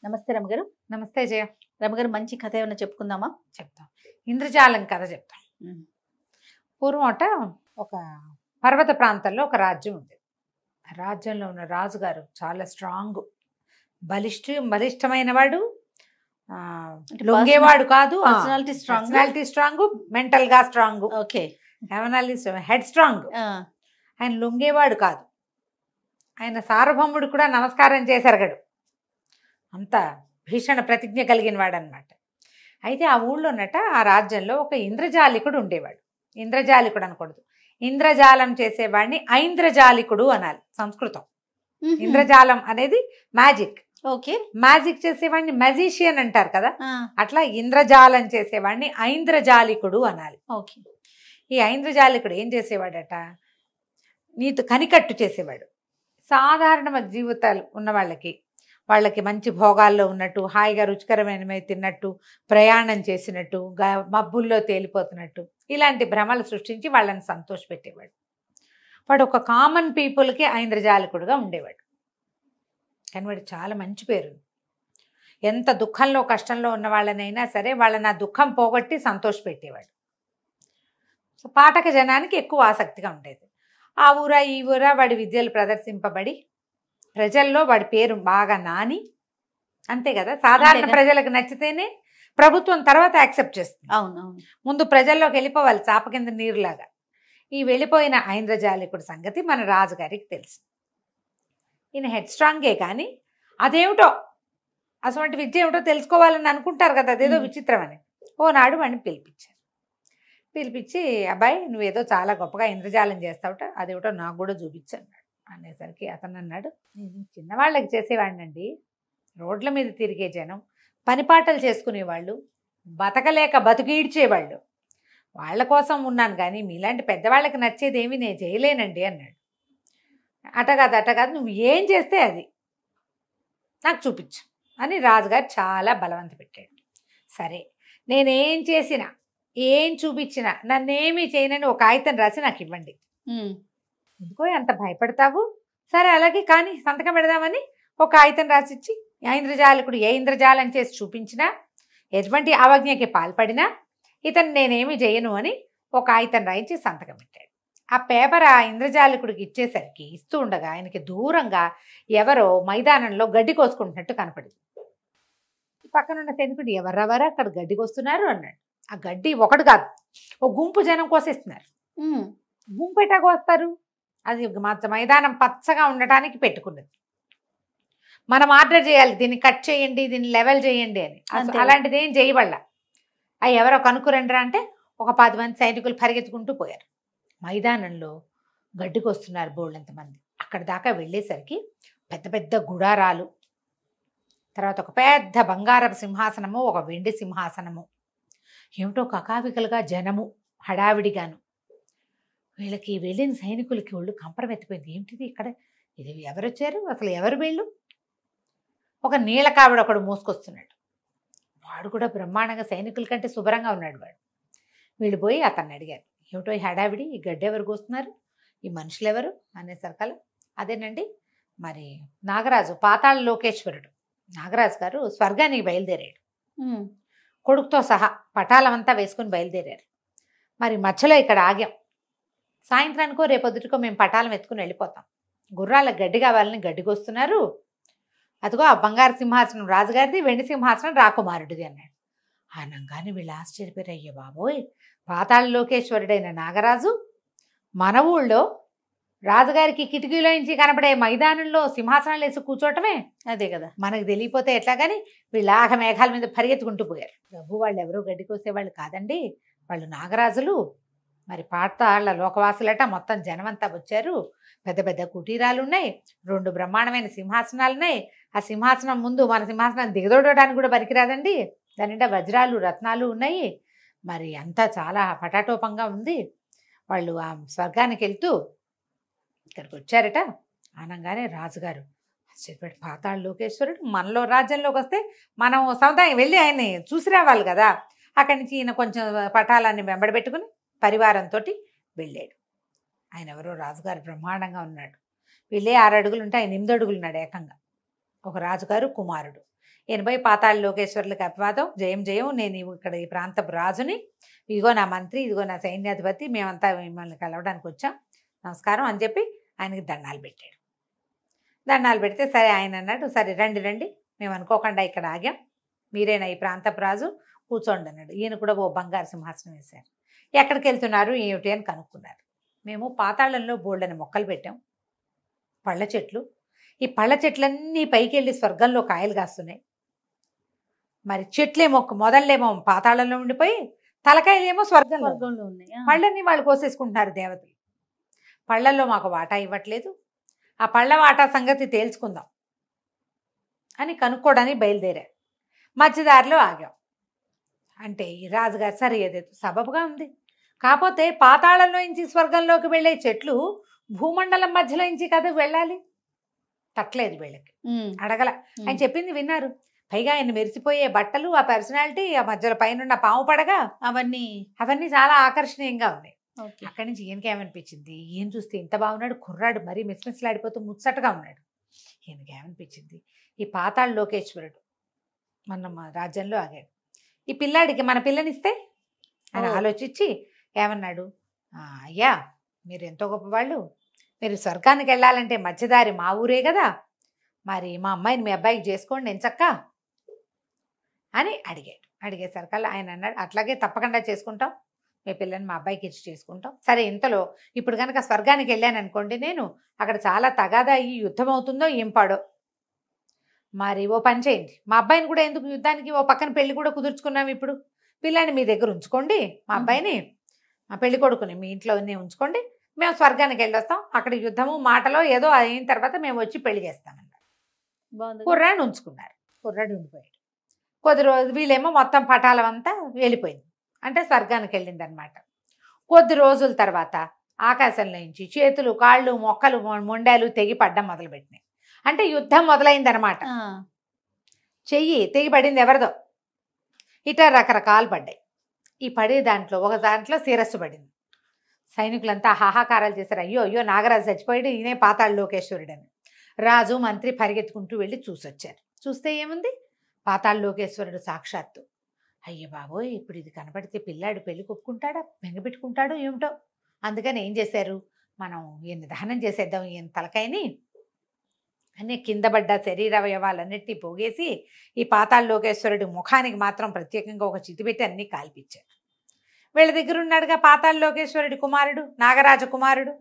నమస్తే రమగారు. నమస్తే జయ. రమగారు, మంచి కథ ఏమైనా చెప్పుకుందామా? చెప్తాం. ఇంద్రజాలం కథ చెప్తాం. పూర్వమట ఒక పర్వత ప్రాంతంలో ఒక రాజ్యం ఉంది. ఆ రాజ్యంలో ఉన్న రాజుగారు చాలా స్ట్రాంగ్, బలిష్టమైన వాడు, లొంగేవాడు కాదు. పర్సనాలిటీ స్ట్రాంగ్, మెంటల్ గా స్ట్రాంగ్, ఓకే, హెడ్ స్ట్రాంగ్. ఆయన లొంగేవాడు కాదు. ఆయన సార్వభౌముడు కూడా నమస్కారం చేసరగడు. అంత భీషణ ప్రతిజ్ఞ కలిగిన వాడు అనమాట. అయితే ఆ ఊళ్ళోనట, ఆ రాజ్యంలో ఒక ఇంద్రజాలికుడు ఉండేవాడు. ఇంద్రజాలికుడు అనకూడదు, ఇంద్రజాలం చేసేవాడిని ఐంద్రజాలికుడు అనాలి సంస్కృతం. ఇంద్రజాలం అనేది మ్యాజిక్. ఓకే, మ్యాజిక్ చేసేవాడిని మ్యాజిషియన్ అంటారు కదా, అట్లా ఇంద్రజాలం చేసేవాడిని ఐంద్రజాలికుడు అనాలి. ఓకే. ఈ ఐంద్రజాలికుడు ఏం చేసేవాడట, నీతో కనికట్టు చేసేవాడు. సాధారణ జీవితాలు ఉన్న వాళ్ళకి మంచి భోగాల్లో ఉన్నట్టు, హాయిగా రుచికరమైనవి తిన్నట్టు, ప్రయాణం చేసినట్టు, మబ్బుల్లో తేలిపోతున్నట్టు, ఇలాంటి భ్రమలు సృష్టించి వాళ్ళని సంతోషపెట్టేవాడు. వాడు ఒక కామన్ పీపుల్కి ఐంద్రజాలికుడుగా ఉండేవాడు. కానీ వాడు చాలా మంచి పేరు. ఎంత దుఃఖంలో కష్టంలో ఉన్న వాళ్ళనైనా సరే వాళ్ళని ఆ దుఃఖం పోగొట్టి సంతోషపెట్టేవాడు. సో పాఠక జనానికి ఎక్కువ ఆసక్తిగా ఉండేది. ఆ ఊరా ఈ ఊరా వాడి విద్యలు ప్రదర్శింపబడి ప్రజల్లో వాడి పేరు బాగా నాని, అంతే కదా, సాధారణ ప్రజలకు నచ్చితేనే ప్రభుత్వం తర్వాత యాక్సెప్ట్ చేస్తుంది. అవునవును, ముందు ప్రజల్లోకి వెళ్ళిపోవాలి చాప కింద నీరులాగా. ఈ వెళ్ళిపోయిన ఐంద్రజాలికుడి సంగతి మన రాజుగారికి తెలుసు. ఈయన హెడ్ స్ట్రాంగే, కానీ అదేమిటో అటువంటి విద్య ఏమిటో తెలుసుకోవాలని అనుకుంటారు కదా, అదేదో విచిత్రం అని. ఓనాడు వాడిని పిలిపించి అబ్బాయి, నువ్వేదో చాలా గొప్పగా ఇంద్రజాలం చేస్తావుట, అదేమిటో నాకు కూడా చూపించన్నాడు. అనేసరికి అతను అన్నాడు, నేను చిన్నవాళ్ళకి చేసేవాడినండి, రోడ్ల మీద తిరిగే జనం, పనిపాటలు చేసుకునేవాళ్ళు, బతకలేక బతుకీడ్చేవాళ్ళు, వాళ్ళ కోసం ఉన్నాను, కానీ మీలాంటి పెద్దవాళ్ళకి నచ్చేది ఏమి నేను చేయలేనండి అన్నాడు. అటకాదు, నువ్వు ఏం చేస్తే అది నాకు చూపించు అని రాజుగారు చాలా బలవంత పెట్టాడు. సరే, నేనేం చేసినా ఏం చూపించినా నన్నేమీ చేయనని ఒక కాగితం రాసి నాకు ఇవ్వండి. ఎందుకో ఎంత భయపడతావు, సరే అలాగే కానీ సంతకం పెడదామని ఒక కాగితం రాసిచ్చి, ఇంద్రజాలికుడు ఏ ఇంద్రజాలం చేసి చూపించినా, ఎటువంటి అవజ్ఞకి పాల్పడినా ఇతను నేనేమి చేయను అని ఒక కాగితం రాయించి సంతకం పెట్టాడు. ఆ పేపర్ ఆ ఇంద్రజాలికుడికి ఇస్తూ ఉండగా ఆయనకి దూరంగా ఎవరో మైదానంలో గడ్డి కోసుకుంటున్నట్టు కనపడింది. పక్కనున్న సైనికుడు, ఎవరెవరు అక్కడ గడ్డి కోస్తున్నారు అన్నాడు. ఆ గడ్డి ఒకటి కాదు, ఒక గుంపు జనం కోసేస్తున్నారు. గుంపు ఎట్టా కోస్తారు, అది మైదానం పచ్చగా ఉండటానికి పెట్టుకున్నది. మనం ఆర్డర్ చేయాలి, దీన్ని కట్ చేయండి, దీన్ని లెవెల్ చేయండి అని. అలాంటిది ఏం చేయబడలా. అవి ఎవరో కనుక్కురండ్రా అంటే ఒక 10 మంది సైనికులు పరిగెత్తుకుంటూ పోయారు. మైదానంలో గడ్డికి వస్తున్నారు బోళ్ళంతమంది. అక్కడ దాకా వెళ్ళేసరికి పెద్ద పెద్ద గుడారాలు, తర్వాత ఒక పెద్ద బంగారపు సింహాసనము, ఒక వెండి సింహాసనము, ఏమిటో కకావికలుగా జనము హడావిడిగాను. వీళ్ళకి వెళ్ళిన సైనికులకి ఒళ్ళు కంపరం ఎత్తిపోయింది. ఏమిటిది ఇక్కడ, ఇది ఎవరు వచ్చారు, అసలు ఎవరు వీళ్ళు? ఒక నీళ్ళ కావిడ ఒకడు మోసుకొస్తున్నాడు. వాడు కూడా బ్రహ్మాండంగా సైనికుల కంటే శుభ్రంగా ఉన్నాడు. వీళ్ళు పోయి అతన్ని అడిగారు, ఏమిటో ఈ హడావిడి, ఈ గడ్డి ఎవరు కోస్తున్నారు, ఈ మనుషులు ఎవరు అనేసరికల, అదేనండి మరి నాగరాజు, పాతాళ లోకేశ్వరుడు నాగరాజు గారు స్వర్గానికి బయలుదేరాడు. కొడుకుతో సహా పటాలమంతా వేసుకుని బయలుదేరారు. మరి మధ్యలో ఇక్కడ ఆగాం, సాయంత్రానికో రేపొద్దుటికో మేము పటాలం ఎత్తుకుని వెళ్ళిపోతాం. గుర్రాలకు గడ్డి కావాలని గడ్డికొస్తున్నారు. అదిగో ఆ బంగారు సింహాసనం రాజుగారిది, వెండి సింహాసనం రాకుమారుడిది అన్నాడు. అనగానే వీళ్ళు ఆశ్చర్యపోయారు. అయ్యో బాబోయ్, పాతాళ లోకేశ్వరుడైన నాగరాజు మన ఊళ్ళో రాజుగారికి కిటికీలో నుంచి కనపడే మైదానంలో సింహాసనాలు వేసి కూర్చోవటమే, అదే కదా, మనకు తెలియపోతే ఎట్లా. కానీ వీళ్ళు ఆగ మేఘాల మీద పరిగెత్తుకుంటూ పోయారు. ప్రభు, వాళ్ళు ఎవరో గడ్డి కోసేవాళ్ళు కాదండి, వాళ్ళు నాగరాజులు. మరి పాతాళ లోకవాసులట, మొత్తం జనమంతా వచ్చారు. పెద్ద పెద్ద కుటీరాలు ఉన్నాయి, 2 బ్రహ్మాండమైన సింహాసనాలు ఉన్నాయి. ఆ సింహాసనం ముందు మన సింహాసనం దిగదోడడానికి కూడా పనికిరాదండి, దాని నిండా వజ్రాలు రత్నాలు ఉన్నాయి. మరి అంతా చాలా పటాటోపంగా ఉంది. వాళ్ళు ఆ స్వర్గానికి వెళ్తూ ఇక్కడికి వచ్చారట. అనగానే రాజుగారు ఆశ్చర్యపడి, పాతాళ లోకేశ్వరుడు మనలో రాజ్యంలోకి వస్తే మనం సముదాయం వెళ్ళి ఆయన్ని చూసి రావాలి కదా. అక్కడి నుంచి ఈయన కొంచెం పటాలాన్ని వెంబడబెట్టుకుని పరివారంతో వెళ్ళాడు. ఆయన ఎవరో రాజుగారు బ్రహ్మాండంగా ఉన్నాడు. వీళ్ళే 6 అడుగులు ఉంటే ఆయన 8 అడుగులు ఉన్నాడు ఏకంగా. ఒక రాజుగారు కుమారుడు. ఎనభై పాతాళ లోకేశ్వరులకు అపవాదం, జయం జయం, నేను ఇక్కడ ఈ ప్రాంతపు రాజుని, ఇదిగో నా మంత్రి, ఇదిగో నా సైన్యాధిపతి, మేమంతా మిమ్మల్ని కలవడానికి వచ్చాం, నమస్కారం అని చెప్పి ఆయనకి దండాలు పెట్టాడు. దండాలు పెడితే సరే ఆయన అన్నాడు, సరే రండి రండి, మేము అనుకోకుండా ఇక్కడ ఆగాం, మీరేనా ఈ ప్రాంతపు రాజు, కూర్చోండి అన్నాడు. ఈయన కూడా ఓ బంగారు సింహాసనం వేశారు. ఎక్కడికి వెళ్తున్నారు ఏమిటి అని కనుక్కున్నారు. మేము పాతాళంలో బోల్డని మొక్కలు పెట్టాం, పళ్ళ చెట్లు, ఈ పళ్ళ చెట్లన్నీ పైకి వెళ్ళి స్వర్గంలో కాయలు కాస్తున్నాయి. మరి చెట్లేమో మొదళ్ళేమో పాతాళంలో ఉండిపోయి తలకాయలేమో స్వర్గంలో ఉన్నాయి. పళ్ళని వాళ్ళు కోసేసుకుంటున్నారు దేవతలు. పళ్ళల్లో మాకు వాటా ఇవ్వట్లేదు, ఆ పళ్ళ వాటా సంగతి తేల్చుకుందాం అని కనుక్కోవడానికి బయలుదేరారు. మధ్యదారిలో ఆగాం. అంటే ఈ రాజుగారు సరే ఏదైతే సబబుగా ఉంది, కాకపోతే పాతాళంలో నుంచి స్వర్గంలోకి వెళ్ళే చెట్లు భూమండలం మధ్యలో నుంచి కదా వెళ్ళాలి, తట్టలేదు వీళ్ళకి, అడగల. ఆయన చెప్పింది విన్నారు. పైగా ఆయన మెరిసిపోయే బట్టలు, ఆ పర్సనాలిటీ, ఆ మధ్యలో పైన పాము పడగ, అవన్నీ చాలా ఆకర్షణీయంగా ఉన్నాయి. అక్కడి నుంచి ఈయనకి ఏమనిపించింది, ఈయన చూస్తే ఇంత బాగున్నాడు, కుర్రాడు మరీ మిస్మిస్లాడిపోతూ ముచ్చటగా ఉన్నాడు. ఈయనకి ఏమనిపించింది, ఈ పాతాళ లోకేశ్వరుడు మన రాజ్యంలో ఆగాడు, ఈ పిల్లాడికి మన పిల్లనిస్తే అని ఆలోచించి ఏమన్నాడు, అయ్యా మీరు ఎంతో గొప్పవాళ్ళు, మీరు స్వర్గానికి వెళ్ళాలంటే మధ్యదారి మా ఊరే కదా, మరి మా అమ్మాయిని మీ అబ్బాయికి చేసుకోండి ఎంచక్క అని అడిగాడు. అడిగేసరికల్లా ఆయన అన్నాడు, అట్లాగే తప్పకుండా చేసుకుంటాం, మీ పిల్లని మా అబ్బాయికి ఇచ్చి చేసుకుంటాం. సరే ఇంతలో ఇప్పుడు కనుక స్వర్గానికి వెళ్ళాను అనుకోండి, నేను అక్కడ చాలా తగాదా ఈ యుద్ధం అవుతుందో ఏం పాడో, మరి ఓ పని చేయండి, మా అబ్బాయిని కూడా ఎందుకు యుద్ధానికి, ఓ పక్కన పెళ్లి కూడా కుదుర్చుకున్నాం, ఇప్పుడు పిల్లాన్ని మీ దగ్గర ఉంచుకోండి, మా అబ్బాయిని, మా పెళ్లి కొడుకుని మీ ఇంట్లోనే ఉంచుకోండి, మేము స్వర్గానికి వెళ్ళొస్తాం, అక్కడ యుద్ధము మాటలో ఏదో అయిన తర్వాత మేము వచ్చి పెళ్లి చేస్తామన్నారు. కుర్రాడిని ఉంచుకున్నారు. కుర్రాడు ఉండిపోయాడు. కొద్ది రోజు వీళ్ళేమో మొత్తం పటాలం అంతా వెళ్ళిపోయింది, అంటే స్వర్గానికి వెళ్ళింది అనమాట. కొద్ది రోజుల తర్వాత ఆకాశంలో నుంచి చేతులు కాళ్ళు మొక్కలు మొండాలు తెగి పడ్డం మొదలుపెట్టినాయి. అంటే యుద్ధం మొదలైందనమాట. చెయ్యి తెగి పడింది ఎవరిదో, ఇట రకరకాలు పడ్డాయి. ఈ పడే దాంట్లో ఒక దాంట్లో శిరస్సు పడింది. సైనికులంతా హాహాకారాలు చేశారు, అయ్యో అయ్యో నాగరాజు చచ్చిపోయాడు, ఈయనే పాతాళ లోకేశ్వరుడు అని. రాజు మంత్రి పరిగెత్తుకుంటూ వెళ్ళి చూసొచ్చారు. చూస్తే ఏముంది, పాతాళ లోకేశ్వరుడు సాక్షాత్తు. అయ్య బాబోయ్, ఇప్పుడు ఇది కనపడితే పిల్లాడు పెళ్లి కొప్పుకుంటాడా, బెంగపెట్టుకుంటాడో ఏమిటో, అందుకని ఏం చేశారు, మనం ఈయన దహనం చేసేద్దాం ఈయన తలకాయని అని కింద పడ్డ శరీరవయవాలన్నిటినీ పోగేసి ఈ పాతాళ లోకేశ్వరుడి ముఖానికి మాత్రం ప్రత్యేకంగా ఒక చితి పెట్టి అన్నీ కాల్పించారు. వీళ్ళ దగ్గర ఉన్నాడుగా పాతాళ లోకేశ్వరుడి కుమారుడు, నాగరాజ కుమారుడు,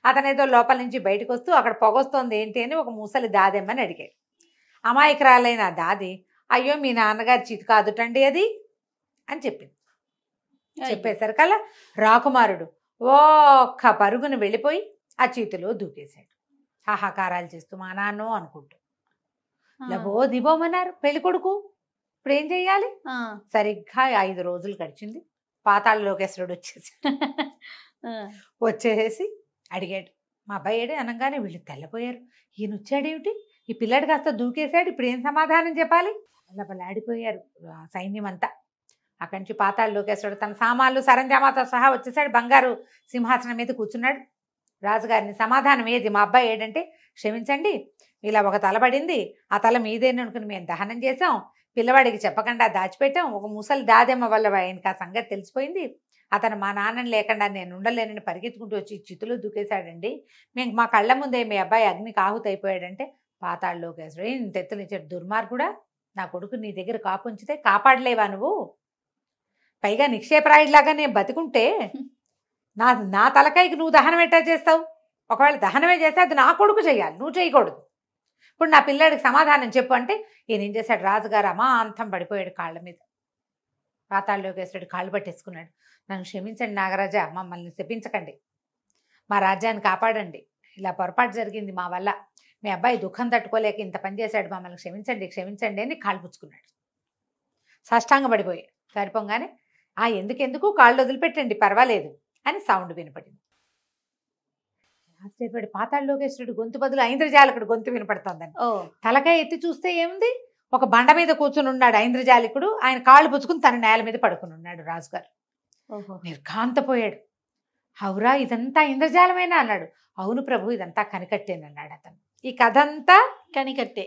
అతనేదో లోపల నుంచి బయటకు వస్తూ అక్కడ పొగొస్తోంది ఏంటి అని ఒక ముసలి దాదెమ్మని అడిగాడు. అమాయకురాలైన దాది, అయ్యో మీ నాన్నగారి చితి కాదుటండి అది అని చెప్పింది. చెప్పేసరికల్లా రాకుమారుడు ఒక్క పరుగును వెళ్ళిపోయి ఆ చీతిలో దూకేశాడు, హాహాకారాలు చేస్తూ మా నాన్నో అనుకుంటూ. లబో దిబోమన్నారు పెళ్లి కొడుకు. ఇప్పుడు ఏం చెయ్యాలి, సరిగ్గా 5 రోజులు గడిచింది. పాతాళ లోకేశ్వరుడు వచ్చేసి అడిగాడు, మా అబ్బాయి ఏడే అనగానే వీళ్ళు తెల్లపోయారు. ఈయన వచ్చాడేమిటి, ఈ పిల్లాడు కాస్త దూకేశాడు, ఇప్పుడు ఏం సమాధానం చెప్పాలి, ఆడిపోయారు సైన్యం అంతా. అక్కడి నుంచి పాతాళ లోకేశ్వరుడు తన సామాన్లు సరంజామాతో సహా వచ్చేసాడు, బంగారు సింహాసనం మీద కూర్చున్నాడు. రాజుగారిని సమాధానం ఏది, మా అబ్బాయి ఏడంటే, క్షమించండి ఇలా ఒక తల పడింది, ఆ తల మీదేననుకుని మేము దహనం చేసాం, పిల్లవాడికి చెప్పకుండా దాచిపెట్టాం, ఒక ముసలి దాదెమ్మ వల్ల ఆయనకి ఆ సంగతి తెలిసిపోయింది, అతను మా నాన్నని లేకుండా నేను ఉండలేనని పరిగెత్తుకుంటూ వచ్చి చితులు దూకేశాడండి, మేము మా కళ్ళ ముందే మీ అబ్బాయి అగ్నికి ఆహుతి అయిపోయాడంటే పాతాళ లోకేశ్వరుడు ఇంత ఎత్తునిచ్చాడు, దుర్మార్గుడా, నా కొడుకు నీ దగ్గర కాపుంచితే కాపాడలేవా నువ్వు, పైగా నిక్షేపరాయిలాగా నేను బతికుంటే నా తలకాయకి నువ్వు దహనం ఎట్టా చేస్తావు, ఒకవేళ దహనమే చేస్తే అది నా కొడుకు చేయాలి, నువ్వు చేయకూడదు, ఇప్పుడు నా పిల్లాడికి సమాధానం చెప్పు అంటే ఈయన ఏం చేశాడు, రాజుగారు అమాంతం పడిపోయాడు కాళ్ళ మీద. పాతాళ లోకేశ్వరుడు కాళ్ళు పట్టేసుకున్నాడు, నన్ను క్షమించండి నాగరాజా, మమ్మల్ని శపించకండి, మా రాజ్యాన్ని కాపాడండి, ఇలా పొరపాటు జరిగింది మా వల్ల, మీ అబ్బాయి దుఃఖం తట్టుకోలేక ఇంత పని చేశాడు, మమ్మల్ని క్షమించండి క్షమించండి అని కాళ్ళు పుచ్చుకున్నాడు. సాష్టాంగ పడిపోయి సరిపోగానే ఎందుకెందుకు కాళ్ళు వదిలిపెట్టండి పర్వాలేదు అని సౌండ్ వినపడింది. ఆశ్చర్యపడి పాతాళ లోకేశ్వరుడు గొంతు బదులు ఐంద్రజాలికుడు గొంతు వినపడుతోందని తలకాయ ఎత్తి చూస్తే ఏముంది, ఒక బండ మీద కూర్చుని ఉన్నాడు ఐంద్రజాలికుడు, ఆయన కాళ్ళు పుచ్చుకుని తన నేల మీద పడుకుని ఉన్నాడు. రాజుగారు నిర్ఘాంతపోయాడు. హౌరా ఇదంతా ఇంద్రజాలమేనా అన్నాడు. అవును ప్రభు, ఇదంతా కనికట్టేనన్నాడు అతను. ఈ కథ అంతా కనికట్టే.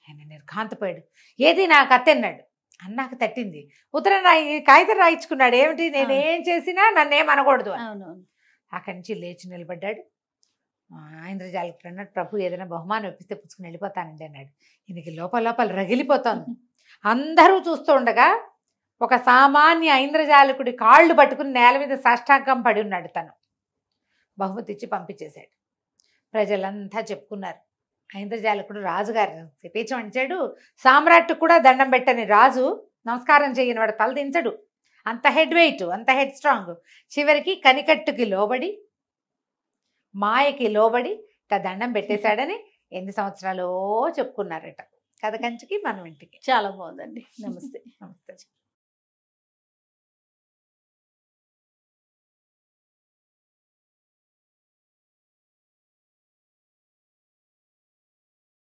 ఆయన కాంతపోయాడు. ఏది నా కత్తి అన్నాడు. అన్నాక తట్టింది. ఉత్తరం కాగితం రాయించుకున్నాడు. ఏమిటి నేనేం చేసినా నన్నేం అనకూడదు అని. అవునవును. అక్కడి నుంచి లేచి నిలబడ్డాడు. ఇంద్రజాలికుడు అన్నాడు, ప్రభు ఏదైనా బహుమానం ఇప్పిస్తే పుచ్చుకుని వెళ్ళిపోతానండి అన్నాడు. ఈయనకి లోపల లోపల రగిలిపోతోంది. అందరూ చూస్తూ ఉండగా ఒక సామాన్య ఐంద్రజాలికుడి కాళ్ళు పట్టుకుని నేల మీద సాష్టాంగం పడి ఉన్నాడు. తను బహుమతి ఇచ్చి పంపించేశాడు. ప్రజలంతా చెప్పుకున్నారు, ఐంద్రజాలికుడు రాజుగారు శపించమంచాడు. సామ్రాట్టు కూడా దండం పెట్టని రాజు నమస్కారం చేయని వాడు తలదించడు. అంత హెడ్ వెయిట్, అంత హెడ్ స్ట్రాంగ్. చివరికి కనికట్టుకి లోబడి, మాయకి లోబడి ఇట్లా దండం పెట్టేశాడని ఎన్ని సంవత్సరాలో చెప్పుకున్నారట. కథ కంచికి మనం ఇంటికి. చాలా బాగుందండి. నమస్తే. నమస్తే.